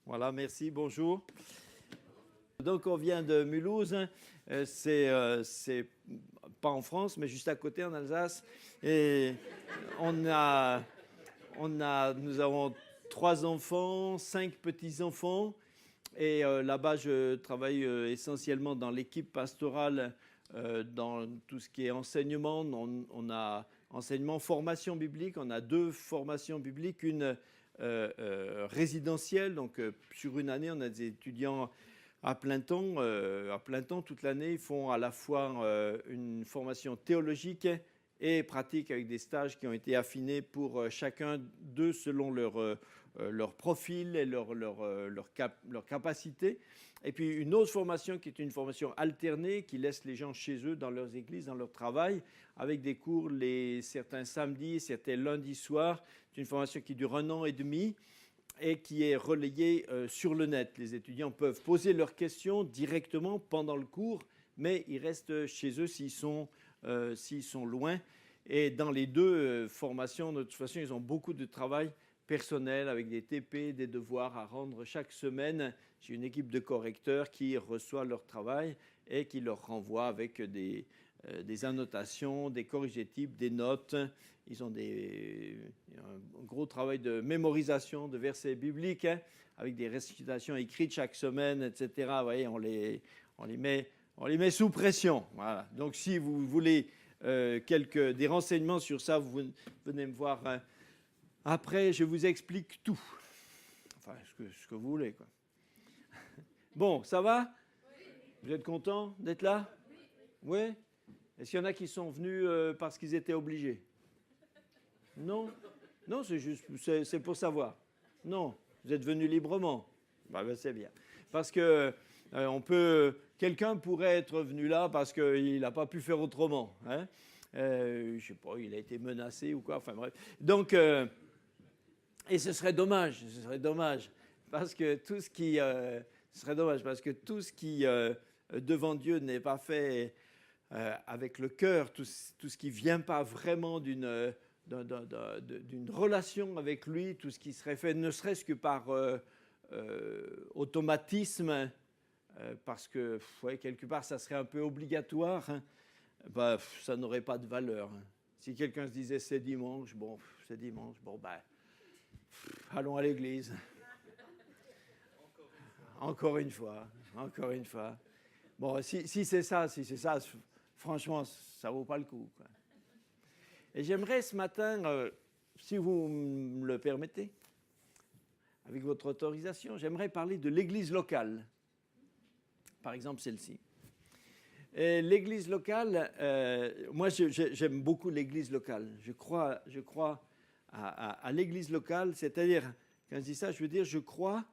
Voilà, merci, bonjour. Donc, on vient de Mulhouse, c'est pas en France, mais juste à côté, en Alsace. Et nous avons 3 enfants, 5 petits-enfants. Et là-bas, je travaille essentiellement dans l'équipe pastorale, dans tout ce qui est enseignement. On a enseignement, formation biblique. On a 2 formations bibliques, une résidentielle. Donc, sur une année, on a des étudiants à plein temps toute l'année. Ils font à la fois une formation théologique et pratique avec des stages qui ont été affinés pour chacun d'eux selon leur profil et leur capacité. Et puis une autre formation qui est une formation alternée qui laisse les gens chez eux, dans leurs églises, dans leur travail, avec des cours certains samedis, certains lundis soirs. C'est une formation qui dure 1 an et demi et qui est relayée sur le net. Les étudiants peuvent poser leurs questions directement pendant le cours, mais ils restent chez eux s'ils sont loin. Et dans les 2 formations, de toute façon, ils ont beaucoup de travail personnel avec des TP, des devoirs à rendre chaque semaine. J'ai une équipe de correcteurs qui reçoit leur travail et qui leur renvoie avec des annotations, des corrigés-types, des notes. Ils ont un gros travail de mémorisation de versets bibliques, avec des récitations écrites chaque semaine, etc. Vous voyez, on les met sous pression. Voilà. Donc, si vous voulez des renseignements sur ça, vous venez me voir. Après, je vous explique tout. Enfin, ce que vous voulez, quoi. Bon, ça va? Oui. Vous êtes content d'être là? Oui. Oui. Est-ce qu'il y en a qui sont venus parce qu'ils étaient obligés? Non? Non, c'est pour savoir. Non, vous êtes venus librement. Ben, c'est bien. Parce que quelqu'un pourrait être venu là parce qu'il n'a pas pu faire autrement. Hein? Je ne sais pas, il a été menacé ou quoi. Enfin bref. Donc, et ce serait dommage. Parce que tout ce qui devant Dieu n'est pas fait avec le cœur, tout ce qui ne vient pas vraiment d'une relation avec lui, tout ce qui serait fait ne serait-ce que par automatisme, parce que quelque part ça serait un peu obligatoire, hein, ça n'aurait pas de valeur. Hein. Si quelqu'un se disait c'est dimanche, bon, allons à l'église. Encore une fois. Bon, si c'est ça, franchement, ça vaut pas le coup, quoi. Et j'aimerais ce matin, si vous me le permettez, avec votre autorisation, j'aimerais parler de l'église locale. Par exemple, celle-ci. Et l'église locale, moi j'aime beaucoup l'église locale. Je crois à l'église locale, c'est-à-dire, quand je dis ça, je veux dire, je crois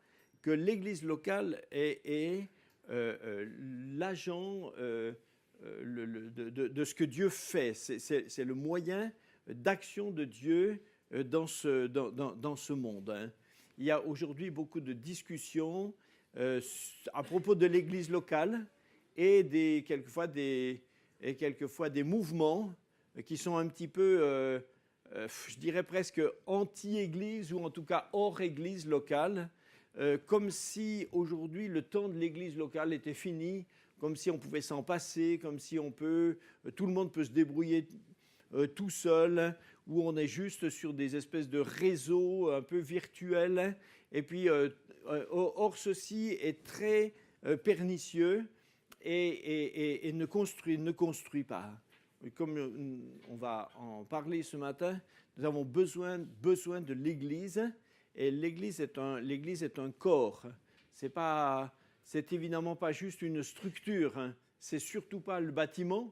que l'église locale est l'agent de ce que Dieu fait. C'est le moyen d'action de Dieu dans ce monde. Hein. Il y a aujourd'hui beaucoup de discussions à propos de l'église locale et quelquefois des mouvements qui sont un petit peu, je dirais presque anti-église ou en tout cas hors église locale, comme si aujourd'hui le temps de l'église locale était fini, comme si on pouvait s'en passer, comme si tout le monde peut se débrouiller tout seul, où on est juste sur des espèces de réseaux un peu virtuels. Et puis, or, ceci est très pernicieux et ne construit pas. Et comme on va en parler ce matin, nous avons besoin de l'Église. Et l'Église est un corps. C'est évidemment pas juste une structure. Hein. C'est surtout pas le bâtiment.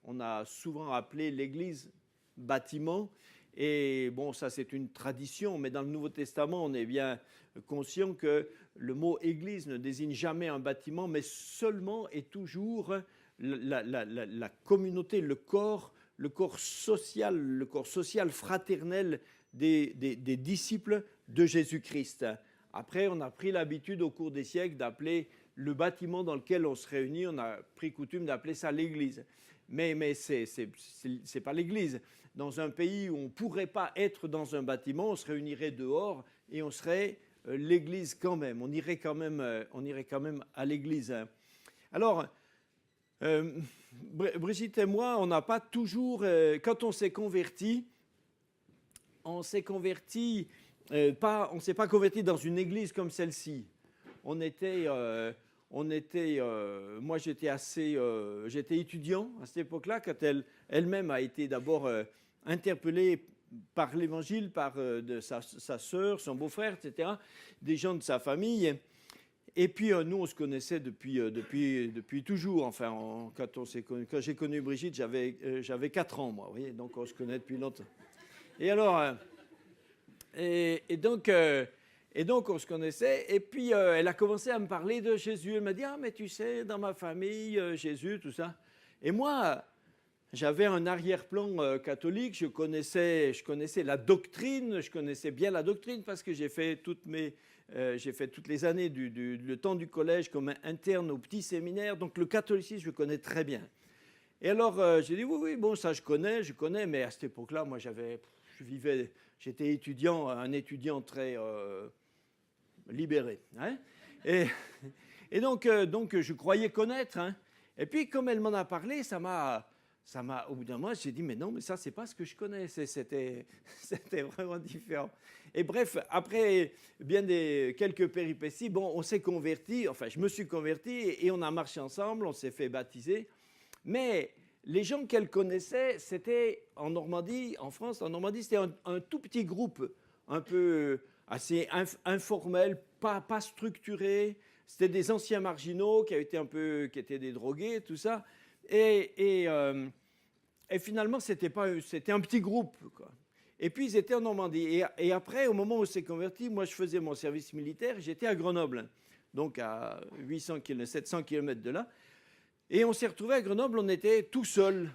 On a souvent appelé l'Église bâtiment. Et bon, ça c'est une tradition, mais dans le Nouveau Testament, on est bien conscient que le mot Église ne désigne jamais un bâtiment, mais seulement et toujours la communauté, le corps social fraternel des disciples de Jésus-Christ. Après, on a pris l'habitude au cours des siècles d'appeler le bâtiment dans lequel on se réunit, on a pris coutume d'appeler ça l'Église. Mais c'est pas l'Église. Dans un pays où on ne pourrait pas être dans un bâtiment, on se réunirait dehors et on serait l'église quand même. On irait quand même à l'église. Hein. Alors, Brigitte et moi, on n'a pas toujours, quand on s'est converti, on s'est pas converti dans une église comme celle-ci. Moi j'étais étudiant à cette époque-là, quand elle-même a été d'abord interpellée par l'évangile, par de sa sœur, son beau-frère, etc., des gens de sa famille. Et puis nous, on se connaissait depuis toujours. Enfin, quand j'ai connu Brigitte, j'avais 4 ans, moi. Vous voyez, donc on se connaît depuis longtemps. Et alors, et donc on se connaissait. Et puis elle a commencé à me parler de Jésus. Elle m'a dit, ah mais tu sais, dans ma famille, Jésus, tout ça. Et moi, j'avais un arrière-plan catholique. Je connaissais la doctrine. Je connaissais bien la doctrine parce que j'ai fait toutes les années le temps du collège comme interne au petit séminaire. Donc le catholicisme, je le connais très bien. Et alors j'ai dit oui, bon, ça je connais, mais à cette époque-là, moi j'étais un étudiant très libéré. Hein, et donc je croyais connaître. Hein. Et puis comme elle m'en a parlé, au bout d'un moment, j'ai dit, mais non, mais ça, c'est pas ce que je connais. C'était vraiment différent. Et bref, après quelques péripéties, bon, on s'est convertis, enfin, je me suis converti et on a marché ensemble, on s'est fait baptiser. Mais les gens qu'elle connaissait, c'était en France, c'était un tout petit groupe, un peu assez informel, pas structuré. C'était des anciens marginaux qui étaient des drogués, tout ça. Et finalement, c'était un petit groupe, quoi. Et puis, ils étaient en Normandie. Et après, au moment où on s'est converti, moi, je faisais mon service militaire. J'étais à Grenoble, donc à 700 km de là. Et on s'est retrouvés à Grenoble, on était tout seul.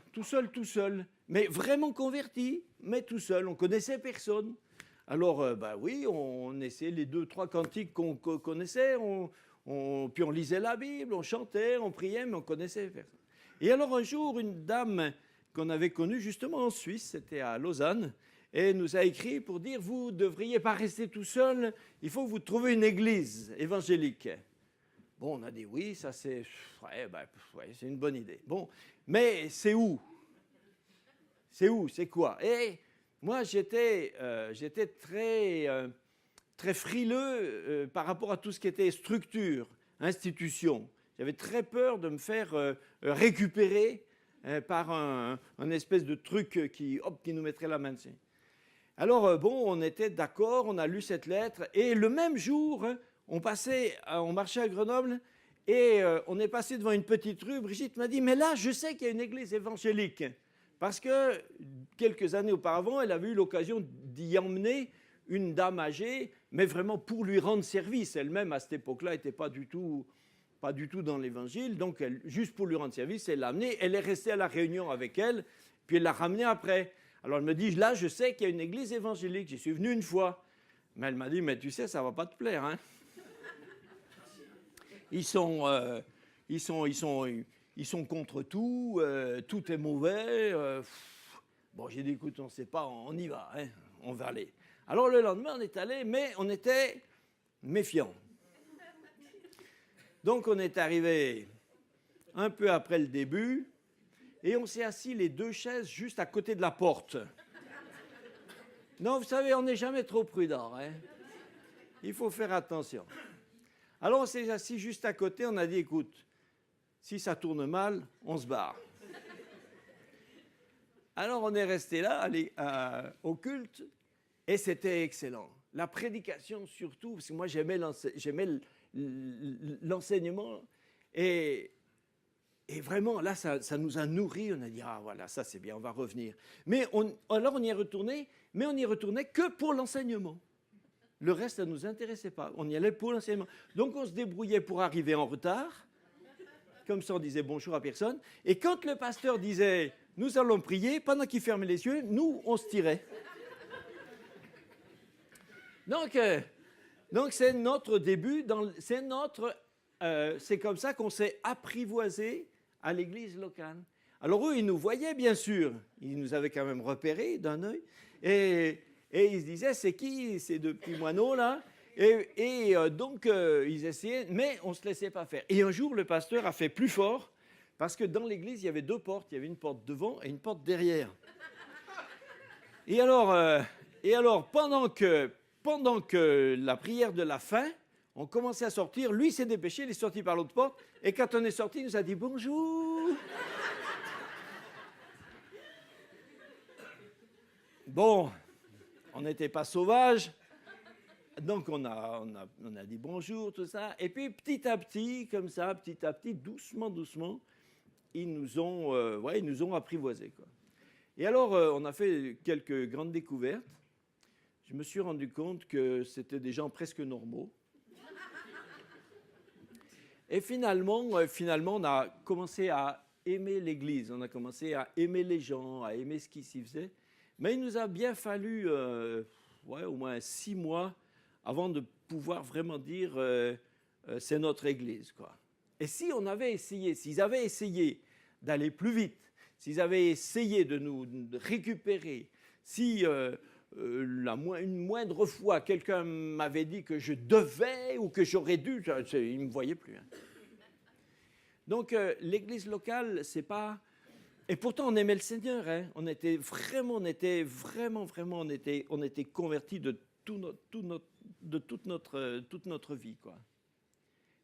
Mais vraiment convertis, mais tout seul. On connaissait personne. Alors, oui, on essayait les 2-3 cantiques qu'on connaissait. Puis on lisait la Bible, on chantait, on priait, mais on connaissait personne. Et alors un jour, une dame qu'on avait connue justement en Suisse, c'était à Lausanne, et nous a écrit pour dire, vous ne devriez pas rester tout seul, il faut que vous trouviez une église évangélique. Bon, on a dit oui, ça c'est une bonne idée. Bon, mais c'est où? C'est quoi? Et moi, j'étais très frileux par rapport à tout ce qui était structure, institution. J'avais très peur de me faire récupérer par un espèce de truc qui nous mettrait la main dessus. Alors, on était d'accord, on a lu cette lettre, et le même jour, on marchait à Grenoble, et on est passé devant une petite rue. Brigitte m'a dit, mais là, je sais qu'il y a une église évangélique. Parce que quelques années auparavant, elle avait eu l'occasion d'y emmener une dame âgée, mais vraiment pour lui rendre service. Elle-même, à cette époque-là, n'était pas du tout dans l'évangile, donc juste pour lui rendre service, elle l'a amenée. Elle est restée à la réunion avec elle, puis elle l'a ramenée après. Alors elle me dit, là, je sais qu'il y a une église évangélique, j'y suis venu une fois. Mais elle m'a dit, mais tu sais, ça ne va pas te plaire. Hein. Ils sont contre tout, tout est mauvais. Bon, j'ai dit, écoute, on ne sait pas, on y va, hein, on va aller. Alors le lendemain, on est allé, mais on était méfiants. Donc on est arrivé un peu après le début et on s'est assis les 2 chaises juste à côté de la porte. Non, vous savez, on n'est jamais trop prudent. Hein. Il faut faire attention. Alors on s'est assis juste à côté, on a dit, écoute, si ça tourne mal, on se barre. Alors on est resté là au culte et c'était excellent. La prédication surtout, parce que moi j'aimais l'enseignement et vraiment là ça nous a nourris. On a dit, ah voilà, ça c'est bien, on va revenir. Mais alors on y est retourné, mais on n'y retournait que pour l'enseignement. Le reste, ça ne nous intéressait pas. On y allait pour l'enseignement. Donc on se débrouillait pour arriver en retard. Comme ça, on disait bonjour à personne. Et quand le pasteur disait « Nous allons prier », pendant qu'il fermait les yeux, nous, on se tirait. Donc c'est notre début. C'est comme ça qu'on s'est apprivoisé à l'église locale. Alors eux, ils nous voyaient, bien sûr. Ils nous avaient quand même repérés d'un œil. Et ils se disaient « C'est qui ces 2 petits moineaux, là ?» Donc, ils essayaient, mais on ne se laissait pas faire. Et un jour, le pasteur a fait plus fort, parce que dans l'église, il y avait 2 portes. Il y avait une porte devant et une porte derrière. Et alors pendant que la prière de la fin, on commençait à sortir, lui s'est dépêché, il est sorti par l'autre porte, et quand on est sorti, il nous a dit « Bonjour ». Bon, on n'était pas sauvages, donc on a dit bonjour, tout ça, et puis petit à petit, comme ça, petit à petit, doucement, ils nous ont apprivoisés, quoi. Et alors, on a fait quelques grandes découvertes. Je me suis rendu compte que c'était des gens presque normaux. Et finalement, on a commencé à aimer l'Église, on a commencé à aimer les gens, à aimer ce qui s'y faisait. Mais il nous a bien fallu au moins 6 mois avant de pouvoir vraiment dire c'est notre Église, quoi. Et si on avait essayé, s'ils avaient essayé d'aller plus vite, s'ils avaient essayé de nous récupérer, si une moindre fois quelqu'un m'avait dit que je devais ou que j'aurais dû, il ne me voyait plus. Hein. Donc l'église locale, c'est pas... Et pourtant on aimait le Seigneur, hein. On était vraiment convertis de toute notre vie, quoi.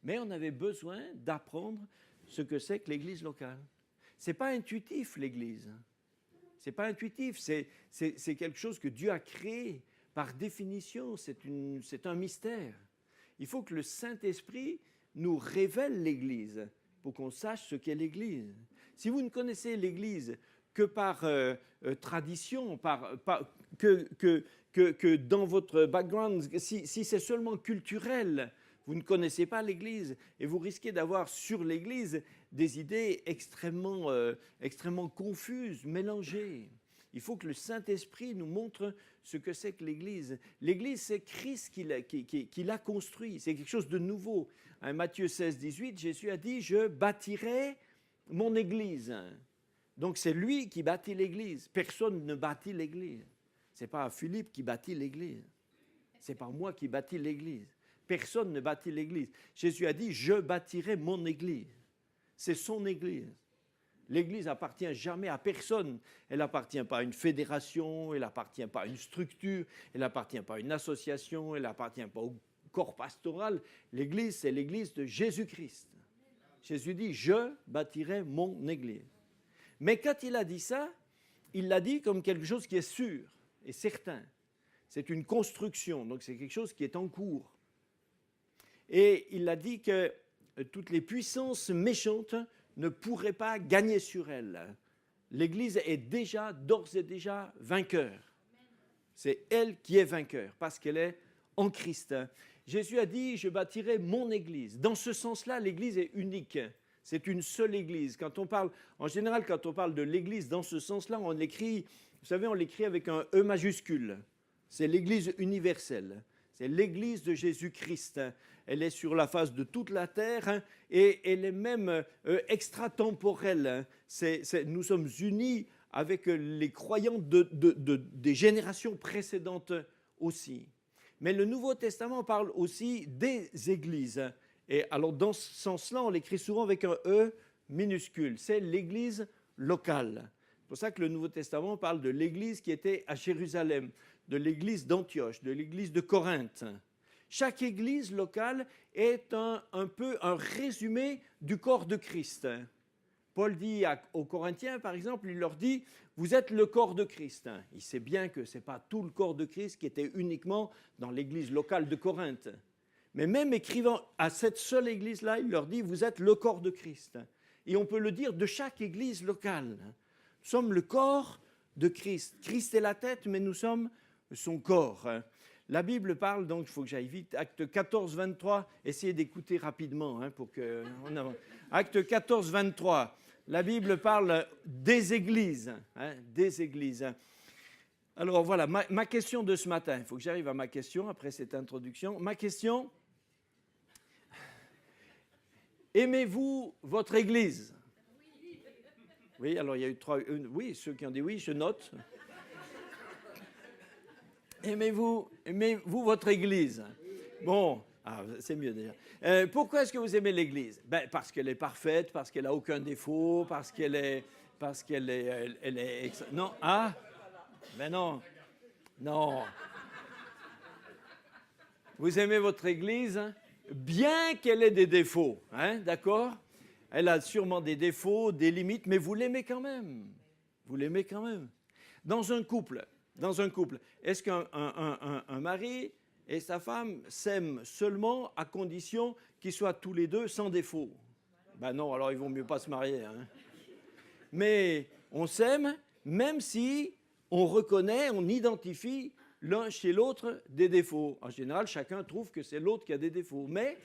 Mais on avait besoin d'apprendre ce que c'est que l'église locale. C'est pas intuitif, l'église. C'est pas intuitif, c'est quelque chose que Dieu a créé par définition, c'est un mystère. Il faut que le Saint-Esprit nous révèle l'église pour qu'on sache ce qu'est l'église. Si vous ne connaissez l'église que par tradition, que dans votre background, si c'est seulement culturel, vous ne connaissez pas l'église et vous risquez d'avoir sur l'église des idées extrêmement confuses, mélangées. Il faut que le Saint-Esprit nous montre ce que c'est que l'Église. L'Église, c'est Christ qui l'a construit. C'est quelque chose de nouveau. Hein, Matthieu 16, 18, Jésus a dit « Je bâtirai mon Église ». Donc c'est lui qui bâtit l'Église. Personne ne bâtit l'Église. Ce n'est pas Philippe qui bâtit l'Église. Ce n'est pas moi qui bâtis l'Église. Personne ne bâtit l'Église. Jésus a dit « Je bâtirai mon Église ». C'est son Église. L'Église n'appartient jamais à personne. Elle n'appartient pas à une fédération, elle n'appartient pas à une structure, elle n'appartient pas à une association, elle n'appartient pas au corps pastoral. L'Église, c'est l'Église de Jésus-Christ. Jésus dit « Je bâtirai mon Église ». Mais quand il a dit ça, il l'a dit comme quelque chose qui est sûr et certain. C'est une construction, donc c'est quelque chose qui est en cours. Et il a dit que toutes les puissances méchantes ne pourraient pas gagner sur elle. L'Église est d'ores et déjà vainqueur. C'est elle qui est vainqueur, parce qu'elle est en Christ. Jésus a dit « Je bâtirai mon Église ». Dans ce sens-là, l'Église est unique. C'est une seule Église. En général, quand on parle de l'Église dans ce sens-là, on l'écrit avec un E majuscule. C'est l'Église universelle. C'est l'Église de Jésus-Christ. Elle est sur la face de toute la terre et elle est même extratemporelle. Nous sommes unis avec les croyants des générations précédentes aussi. Mais le Nouveau Testament parle aussi des églises. Et alors, dans ce sens-là, on l'écrit souvent avec un E minuscule. C'est l'église locale. C'est pour ça que le Nouveau Testament parle de l'église qui était à Jérusalem, de l'église d'Antioche, de l'église de Corinthe. Chaque église locale est un peu un résumé du corps de Christ. Paul dit aux Corinthiens, par exemple, il leur dit « Vous êtes le corps de Christ ». Il sait bien que ce n'est pas tout le corps de Christ qui était uniquement dans l'église locale de Corinthe. Mais même écrivant à cette seule église-là, il leur dit « Vous êtes le corps de Christ ». Et on peut le dire de chaque église locale. Nous sommes le corps de Christ. Christ est la tête, mais nous sommes son corps. La Bible parle, donc il faut que j'aille vite, Acte 14, 23, essayez d'écouter rapidement pour qu'on avance. Acte 14, 23, la Bible parle des églises. Des églises. Alors voilà, ma question de ce matin, il faut que j'arrive à ma question après cette introduction. Ma question, aimez-vous votre église ? Oui, alors il y a eu oui, ceux qui ont dit oui, je note. Aimez-vous votre église ? Bon, c'est mieux déjà. Pourquoi est-ce que vous aimez l'Église? Parce qu'elle est parfaite, parce qu'elle n'a aucun défaut, parce qu'elle est... Non, ben non, non. Vous aimez votre Église, hein, bien qu'elle ait des défauts, hein, d'accord? Elle a sûrement des défauts, des limites, mais vous l'aimez quand même. Vous l'aimez quand même. Dans un couple, est-ce qu'un mari et sa femme s'aiment seulement à condition qu'ils soient tous les deux sans défaut? Ben non, alors il vaut mieux pas se marier. Hein. Mais on s'aime même si on reconnaît, on identifie l'un chez l'autre des défauts. En général, chacun trouve que c'est l'autre qui a des défauts. Mais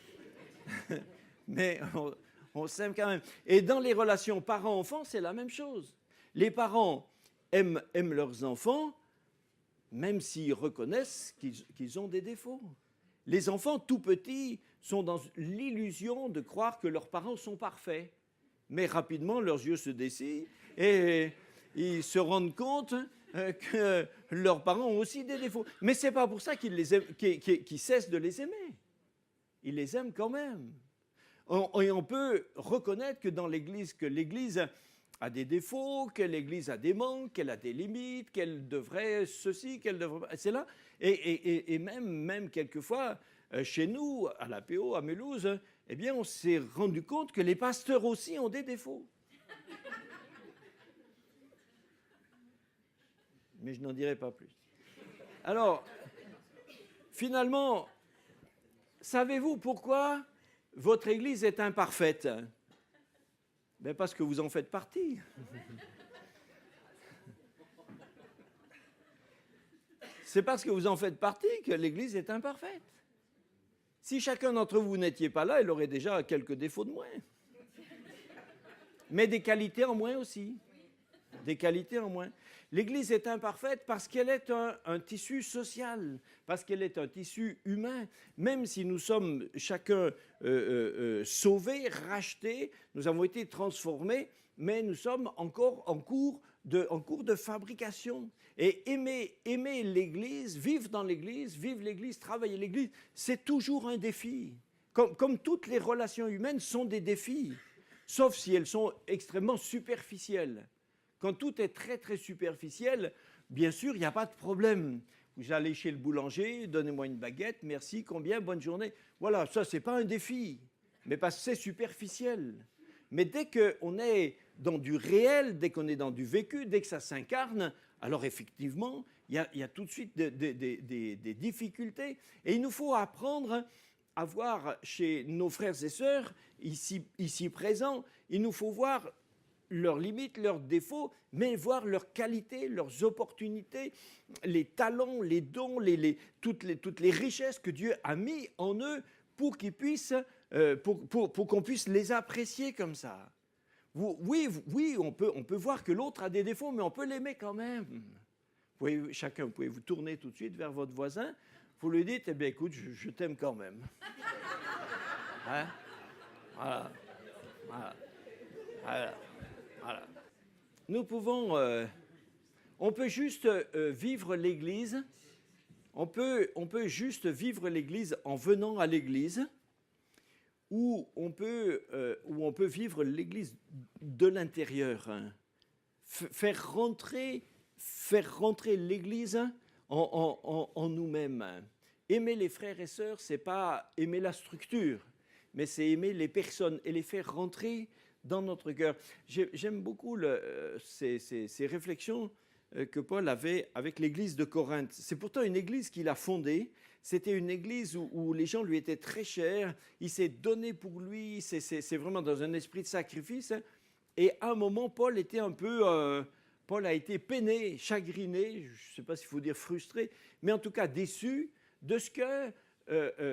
on s'aime quand même. Et dans les relations parents-enfants, c'est la même chose. Les parents aiment leurs enfants, même s'ils reconnaissent qu'ils ont des défauts. Les enfants tout petits sont dans l'illusion de croire que leurs parents sont parfaits. Mais rapidement, leurs yeux se dessillent et ils se rendent compte que leurs parents ont aussi des défauts. Mais ce n'est pas pour ça qu'ils cessent de les aimer. Ils les aiment quand même. Et on peut reconnaître que dans l'Église, a des défauts, que l'Église a des manques, qu'elle a des limites, qu'elle devrait ceci, qu'elle devrait... C'est là. Et même quelquefois, chez nous, à l'APO, à Mulhouse, eh bien, on s'est rendu compte que les pasteurs aussi ont des défauts. Mais je n'en dirai pas plus. Alors, finalement, savez-vous pourquoi votre Église est imparfaite? Ben parce que vous en faites partie. C'est parce que vous en faites partie que l'Église est imparfaite. Si chacun d'entre vous n'étiez pas là, il aurait déjà quelques défauts de moins. Mais des qualités en moins aussi. Des qualités en moins. L'Église est imparfaite parce qu'elle est un tissu social, parce qu'elle est un tissu humain. Même si nous sommes chacun sauvés, rachetés, nous avons été transformés, mais nous sommes encore en cours de fabrication. Et aimer l'Église, vivre dans l'Église, vivre l'Église, travailler l'Église, c'est toujours un défi. Comme toutes les relations humaines sont des défis, sauf si elles sont extrêmement superficielles. Quand tout est très, très superficiel, bien sûr, il n'y a pas de problème. Vous allez chez le boulanger, donnez-moi une baguette, merci, combien, bonne journée. Voilà, ça, ce n'est pas un défi, mais parce que c'est superficiel. Mais dès qu'on est dans du réel, dès qu'on est dans du vécu, dès que ça s'incarne, alors effectivement, il y a tout de suite des difficultés. Et il nous faut apprendre à voir chez nos frères et sœurs, ici présents, il nous faut voir leurs limites, leurs défauts, mais voir leurs qualités, leurs opportunités, les talents, les dons, toutes les richesses que Dieu a mis en eux pour qu'ils puissent, pour qu'on puisse les apprécier comme ça. Oui, on peut voir que l'autre a des défauts, mais on peut l'aimer quand même. Vous pouvez vous tourner tout de suite vers votre voisin, vous lui dites, eh bien écoute, je t'aime quand même. Hein? Voilà. Voilà. Voilà. Voilà. Nous pouvons, on peut juste vivre l'Église, on peut juste vivre l'Église en venant à l'Église, ou on peut vivre l'Église de l'intérieur, hein. Faire rentrer l'Église en nous-mêmes. Aimer les frères et sœurs, c'est pas aimer la structure, mais c'est aimer les personnes et les faire rentrer dans notre cœur. J'aime beaucoup ces réflexions que Paul avait avec l'église de Corinthe. C'est pourtant une église qu'il a fondée. C'était une église où les gens lui étaient très chers. Il s'est donné pour lui. C'est vraiment dans un esprit de sacrifice. Et à un moment, Paul a été peiné, chagriné, je ne sais pas s'il faut dire frustré, mais en tout cas déçu de ce que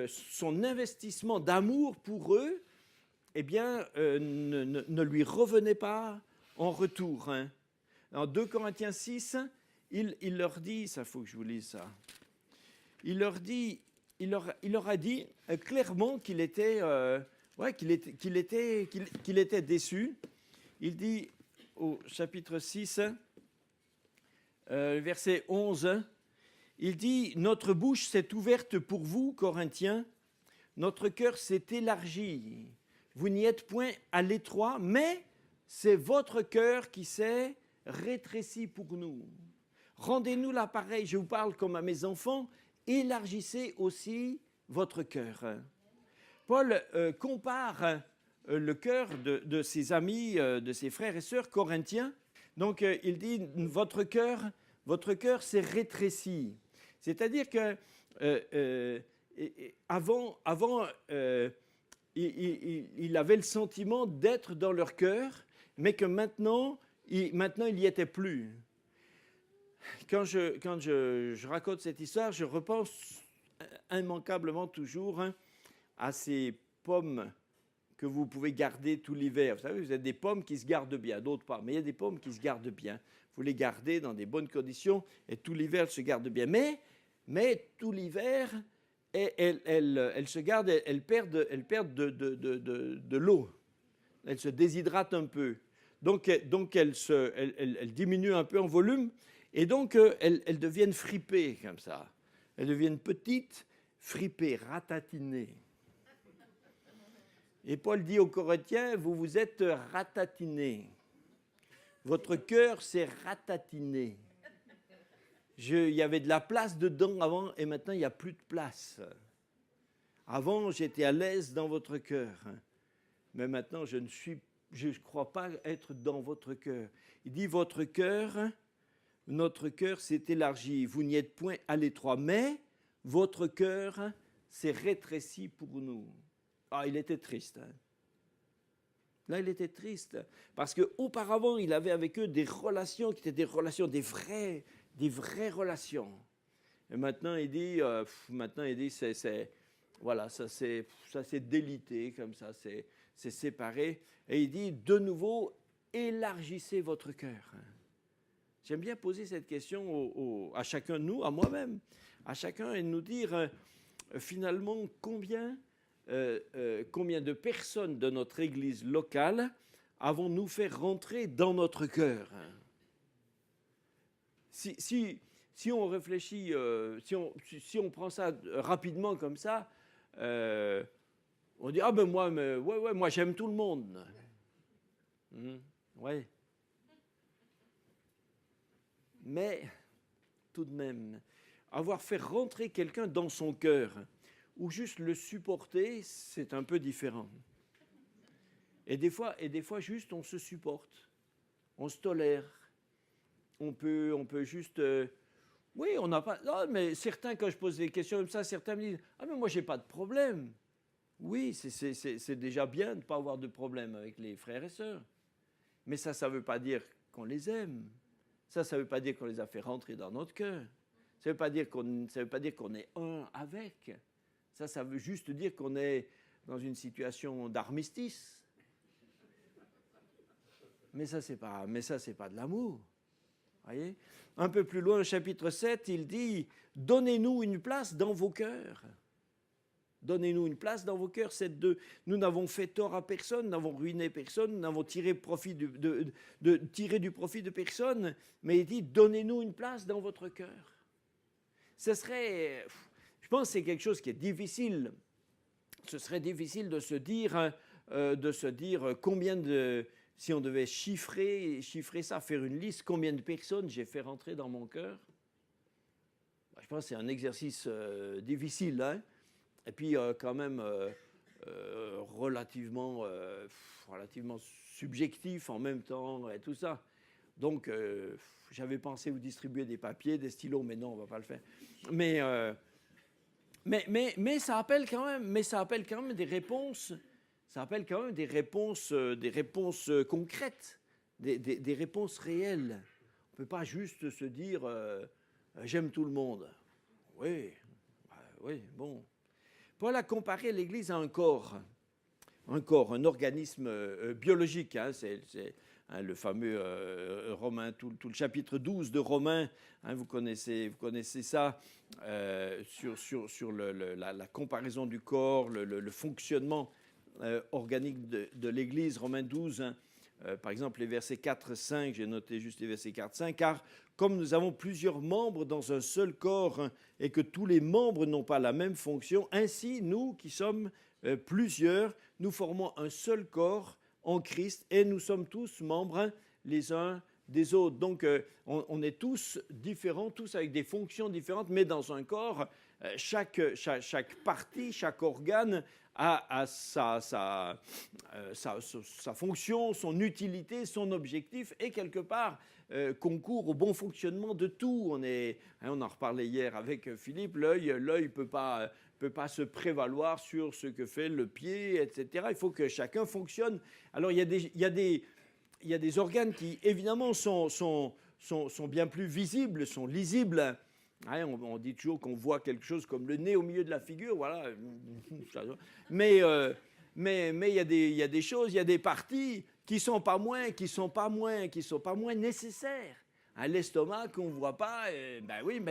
son investissement d'amour pour eux, eh bien, ne lui revenait pas en retour. Hein. En 2 Corinthiens 6, il leur dit, ça faut que je vous lise ça, il leur a dit clairement qu'il était déçu. Il dit au chapitre 6, verset 11, Il dit, notre bouche s'est ouverte pour vous, Corinthiens, notre cœur s'est élargi. Vous n'y êtes point à l'étroit, mais c'est votre cœur qui s'est rétréci pour nous. Rendez-nous l'appareil, je vous parle comme à mes enfants, élargissez aussi votre cœur. Paul compare le cœur de ses amis, de ses frères et sœurs corinthiens. Donc il dit, votre cœur s'est rétréci. C'est-à-dire que avant il avait le sentiment d'être dans leur cœur, mais que maintenant il n'y était plus. Quand je raconte cette histoire, je repense immanquablement toujours à ces pommes que vous pouvez garder tout l'hiver. Vous savez, vous avez des pommes qui se gardent bien, d'autres pas, mais il y a des pommes qui se gardent bien. Vous les gardez dans des bonnes conditions et tout l'hiver, elles se gardent bien. Mais tout l'hiver, elles se gardent, elles perdent de l'eau. Elles se déshydratent un peu. Donc elles diminuent un peu en volume et donc elles deviennent fripées comme ça. Elles deviennent petites, fripées, ratatinées. Et Paul dit aux Corinthiens, vous vous êtes ratatinés. Votre cœur s'est ratatiné. Il y avait de la place dedans avant et maintenant il n'y a plus de place. Avant, j'étais à l'aise dans votre cœur. Mais maintenant, je ne crois pas être dans votre cœur. Il dit, votre cœur, notre cœur s'est élargi. Vous n'y êtes point à l'étroit, mais votre cœur s'est rétréci pour nous. Ah, il était triste. Là, il était triste. Parce qu'auparavant, il avait avec eux des relations qui étaient des relations, des vraies relations. Et maintenant, il dit, voilà, ça s'est délité comme ça, c'est séparé. Et il dit, de nouveau, élargissez votre cœur. J'aime bien poser cette question à chacun de nous, à moi-même, à chacun, et nous dire, finalement, combien de personnes de notre église locale avons-nous fait rentrer dans notre cœur? Si on réfléchit, si on prend ça rapidement comme ça, on dit, ah ben moi j'aime tout le monde. Ouais. Mais tout de même, avoir fait rentrer quelqu'un dans son cœur, ou juste le supporter, c'est un peu différent. Et des fois juste on se supporte, on se tolère, on peut juste, oui, on n'a pas, non, mais certains, quand je pose des questions comme ça, certains me disent, ah mais moi j'ai pas de problème. Oui, c'est déjà bien de ne pas avoir de problème avec les frères et sœurs, mais ça ne veut pas dire qu'on les aime, ça ne veut pas dire qu'on les a fait rentrer dans notre cœur, ça ne veut pas dire qu'on est un avec. Ça veut juste dire qu'on est dans une situation d'armistice. Mais ça, c'est pas de l'amour. Voyez ? Un peu plus loin, au chapitre 7, il dit « Donnez-nous une place dans vos cœurs. » Donnez-nous une place dans vos cœurs. Nous n'avons fait tort à personne, nous n'avons ruiné personne, nous n'avons tiré du profit de personne. Mais il dit « Donnez-nous une place dans votre cœur. » Ce serait... Je pense que c'est quelque chose qui est difficile. Ce serait difficile de se dire combien de... Si on devait chiffrer ça, faire une liste, combien de personnes j'ai fait rentrer dans mon cœur. Je pense que c'est un exercice difficile, hein? Et puis quand même relativement subjectif en même temps et tout ça. Donc j'avais pensé vous distribuer des papiers, des stylos, mais non, on ne va pas le faire. Mais ça appelle quand même des réponses. Ça appelle quand même des réponses concrètes, des réponses réelles. On ne peut pas juste se dire j'aime tout le monde. Oui, bon. Paul a comparé l'Église à un corps, un organisme biologique. Hein, c'est le fameux Romains, tout le chapitre 12 de Romains. Hein, vous connaissez ça sur la comparaison du corps, le fonctionnement organique de l'Église, Romains 12, hein, par exemple les versets 4, 5, j'ai noté juste les versets 4, 5, car comme nous avons plusieurs membres dans un seul corps et que tous les membres n'ont pas la même fonction, ainsi nous qui sommes plusieurs, nous formons un seul corps en Christ et nous sommes tous membres les uns des autres. Donc on est tous différents, tous avec des fonctions différentes, mais dans un corps, chaque partie, chaque organe a sa fonction, son utilité, son objectif et quelque part concourt au bon fonctionnement de tout. On en reparlait hier avec Philippe, l'œil ne peut pas se prévaloir sur ce que fait le pied, etc. Il faut que chacun fonctionne. Alors il y a des organes qui évidemment sont bien plus visibles, sont lisibles. On dit toujours qu'on voit quelque chose comme le nez au milieu de la figure, voilà. Mais il y a des choses, il y a des parties qui sont pas moins nécessaires. L'estomac qu'on ne voit pas,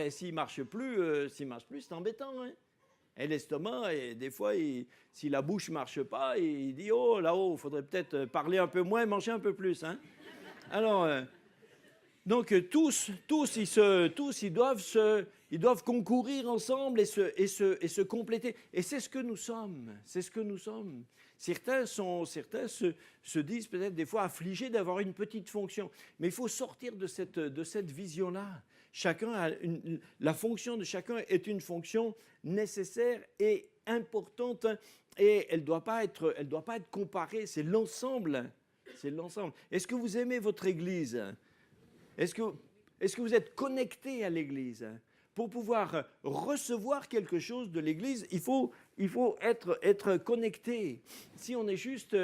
s'il marche plus, c'est embêtant. Et l'estomac, des fois, si la bouche ne marche pas, il dit « Oh, là-haut, il faudrait peut-être parler un peu moins, manger un peu plus. » Alors, donc tous, ils doivent concourir ensemble et se compléter. Et c'est ce que nous sommes. C'est ce que nous sommes. Certains se disent peut-être des fois affligés d'avoir une petite fonction. Mais il faut sortir de cette vision-là. La fonction de chacun est une fonction nécessaire et importante. Et elle ne doit pas être comparée. C'est l'ensemble. C'est l'ensemble. Est-ce que vous aimez votre Église ? Est-ce que vous êtes connecté à l'Église ? Pour pouvoir recevoir quelque chose de l'Église, il faut être connecté. Si on est juste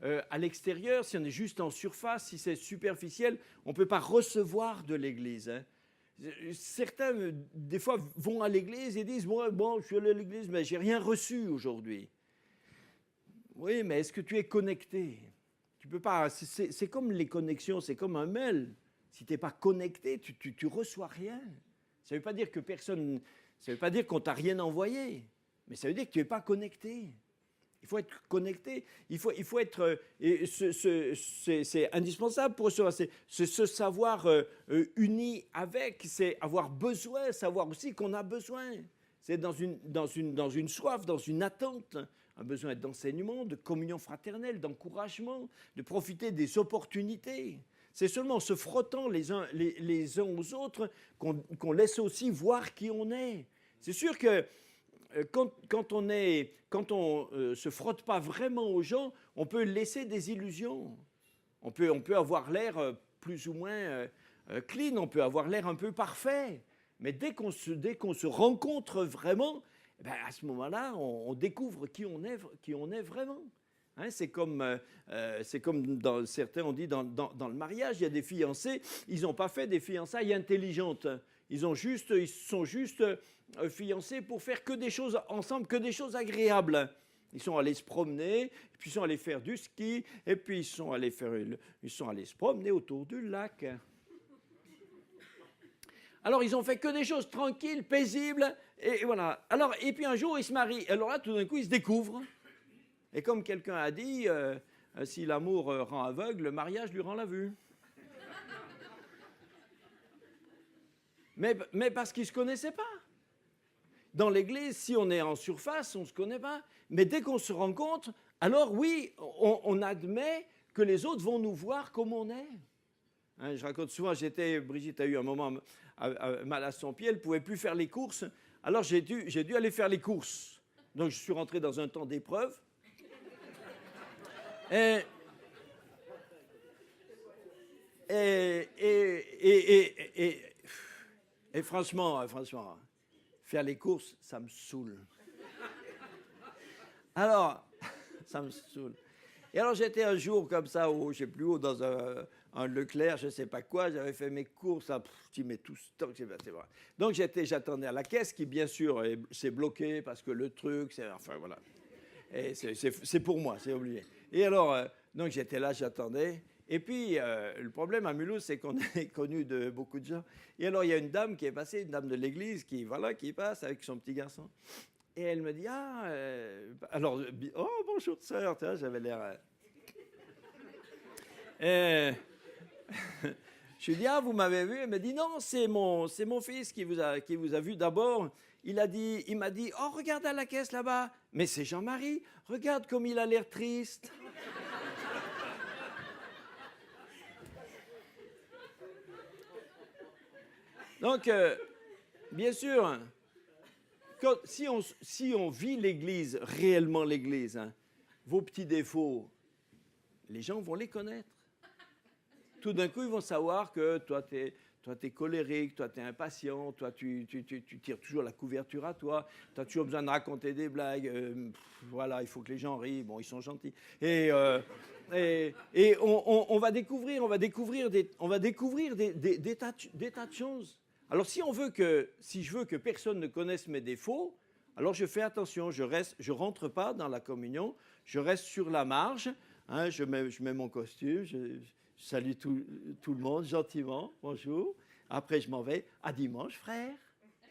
à l'extérieur, si on est juste en surface, si c'est superficiel, on ne peut pas recevoir de l'Église. Certains, des fois, vont à l'Église et disent « Bon, je suis allé à l'Église, mais je n'ai rien reçu aujourd'hui. » Oui, mais est-ce que tu es connecté ? Tu peux pas. C'est comme les connexions, c'est comme un mail. Si tu n'es pas connecté, tu reçois rien. Ça ne veut pas dire que ça veut pas dire qu'on t'a rien envoyé, mais ça veut dire que tu n'es pas connecté. Il faut être connecté. Il faut être. C'est indispensable pour recevoir. C'est se savoir uni avec. C'est avoir besoin, savoir aussi qu'on a besoin. C'est dans une soif, dans une attente. Un besoin d'enseignement, de communion fraternelle, d'encouragement, de profiter des opportunités. C'est seulement en se frottant les uns aux autres qu'on laisse aussi voir qui on est. C'est sûr que quand on se frotte pas vraiment aux gens, on peut laisser des illusions. On peut avoir l'air plus ou moins clean, on peut avoir l'air un peu parfait. Mais dès qu'on se rencontre vraiment, à ce moment-là, on découvre qui on est vraiment. C'est comme dans certains, on dit dans le mariage, il y a des fiancés, ils n'ont pas fait des fiançailles intelligentes. Ils sont juste fiancés pour faire que des choses ensemble, que des choses agréables. Ils sont allés se promener, puis ils sont allés faire du ski, et puis ils sont allés se promener autour du lac. Alors, ils ont fait que des choses tranquilles, paisibles, et voilà. Alors, et puis un jour, ils se marient. Alors là, tout d'un coup, ils se découvrent. Et comme quelqu'un a dit, si l'amour rend aveugle, le mariage lui rend la vue. Mais parce qu'ils ne se connaissaient pas. Dans l'Église, si on est en surface, on ne se connaît pas. Mais dès qu'on se rencontre, alors oui, on admet que les autres vont nous voir comme on est. Je raconte souvent, Brigitte a eu un moment mal à son pied, elle ne pouvait plus faire les courses. Alors j'ai dû aller faire les courses. Donc je suis rentré dans un temps d'épreuve. Et franchement, faire les courses, ça me saoule. Alors, ça me saoule. Et alors, j'étais un jour comme ça, je ne sais plus où, dans un Leclerc, je ne sais pas quoi, j'avais fait mes courses, je mets tout stock, c'est vrai. Donc, j'attendais à la caisse qui, bien sûr, s'est bloquée parce que le truc, enfin, voilà. Et c'est pour moi, c'est obligé. Et alors, donc j'étais là, j'attendais. Et puis, le problème à Mulhouse, c'est qu'on est connu de beaucoup de gens. Et alors, il y a une dame qui est passée, une dame de l'église, qui passe avec son petit garçon. Et elle me dit, alors, oh, bonjour sœur, j'avais l'air... Et je lui dis, ah, vous m'avez vu? Elle m'a dit, non, c'est mon fils qui vous a vu d'abord. Il m'a dit, oh, regarde à la caisse là-bas. Mais c'est Jean-Marie, regarde comme il a l'air triste. Donc, bien sûr, si on vit l'Église, réellement l'Église, hein, vos petits défauts, les gens vont les connaître. Tout d'un coup, ils vont savoir que toi, tu es colérique, toi, tu es impatient, toi, tu tires toujours la couverture à toi, tu as toujours besoin de raconter des blagues. Voilà, il faut que les gens rient, bon, ils sont gentils. Et on va découvrir des tas de choses. Alors, si je veux que personne ne connaisse mes défauts, alors je fais attention, je rentre pas dans la communion, je reste sur la marge, hein, je mets mon costume, je salue tout le monde gentiment, bonjour. Après, je m'en vais, à dimanche, frère.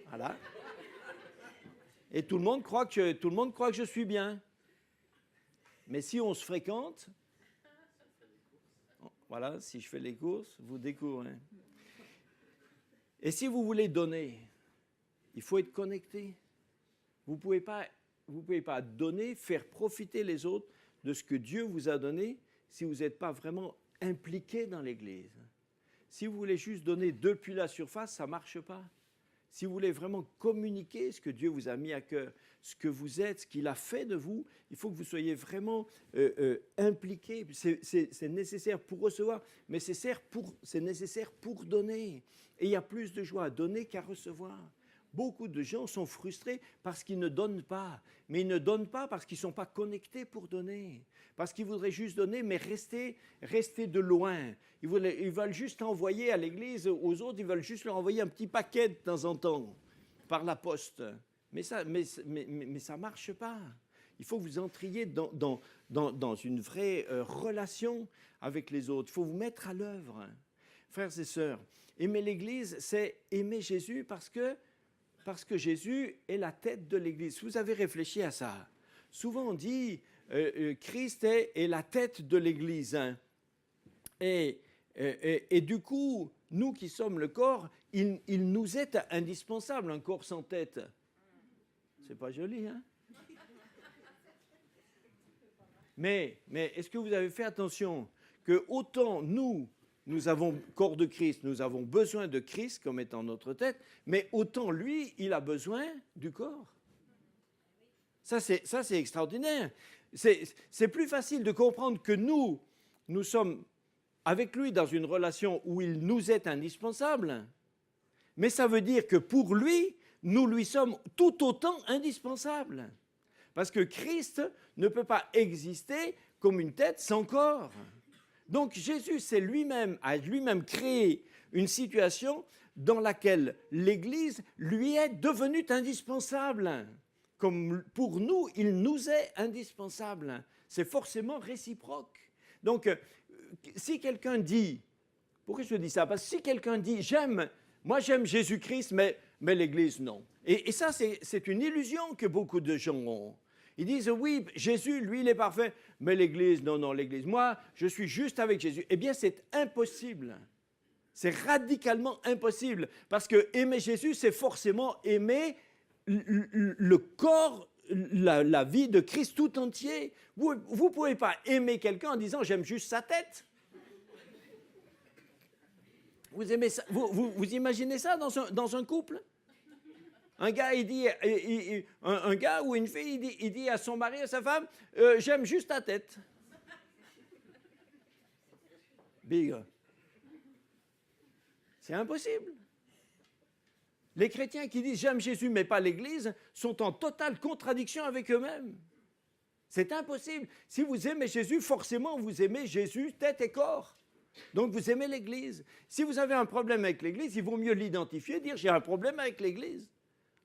Voilà. Et tout le monde croit que je suis bien. Mais si on se fréquente, voilà, si je fais les courses, vous découvrez. Et si vous voulez donner, il faut être connecté. Vous pouvez pas donner, faire profiter les autres de ce que Dieu vous a donné si vous n'êtes pas vraiment impliqué dans l'Église. Si vous voulez juste donner depuis la surface, ça ne marche pas. Si vous voulez vraiment communiquer ce que Dieu vous a mis à cœur, ce que vous êtes, ce qu'il a fait de vous, il faut que vous soyez vraiment impliqué. C'est nécessaire pour recevoir, mais c'est nécessaire pour donner. Et il y a plus de joie à donner qu'à recevoir. Beaucoup de gens sont frustrés parce qu'ils ne donnent pas. Mais ils ne donnent pas parce qu'ils ne sont pas connectés pour donner. Parce qu'ils voudraient juste donner, mais rester de loin. Ils veulent juste envoyer à l'église, aux autres, ils veulent juste leur envoyer un petit paquet de temps en temps, par la poste. Mais ça ne marche pas. Il faut que vous entriez dans une vraie relation avec les autres. Il faut vous mettre à l'œuvre. Frères et sœurs, aimer l'Église, c'est aimer Jésus parce que Jésus est la tête de l'Église. Vous avez réfléchi à ça. Souvent on dit Christ est la tête de l'Église. Hein. Et du coup, nous qui sommes le corps, il nous est indispensable un corps sans tête. C'est pas joli, hein? Mais est-ce que vous avez fait attention que autant nous avons corps de Christ, nous avons besoin de Christ comme étant notre tête, mais autant lui, il a besoin du corps. Ça, c'est extraordinaire. C'est plus facile de comprendre que nous sommes avec lui dans une relation où il nous est indispensable, mais ça veut dire que pour lui, nous lui sommes tout autant indispensables. Parce que Christ ne peut pas exister comme une tête sans corps. Donc Jésus a lui-même créé une situation dans laquelle l'Église lui est devenue indispensable. Comme pour nous, il nous est indispensable. C'est forcément réciproque. Donc, si quelqu'un dit, pourquoi je dis ça? Parce que si quelqu'un dit, moi j'aime Jésus-Christ, mais l'Église non. Et ça, c'est une illusion que beaucoup de gens ont. Ils disent, oui, Jésus, lui, il est parfait, mais l'Église, non, l'Église, moi, je suis juste avec Jésus. Eh bien, c'est impossible. C'est radicalement impossible. Parce que aimer Jésus, c'est forcément aimer le corps, la vie de Christ tout entier. Vous ne pouvez pas aimer quelqu'un en disant, j'aime juste sa tête. Vous aimez ça, vous imaginez ça dans un couple? Un gars, un gars ou une fille, il dit à son mari, à sa femme, j'aime juste ta tête. Big. C'est impossible. Les chrétiens qui disent j'aime Jésus mais pas l'Église sont en totale contradiction avec eux-mêmes. C'est impossible. Si vous aimez Jésus, forcément vous aimez Jésus tête et corps. Donc vous aimez l'Église. Si vous avez un problème avec l'Église, il vaut mieux l'identifier, dire j'ai un problème avec l'Église.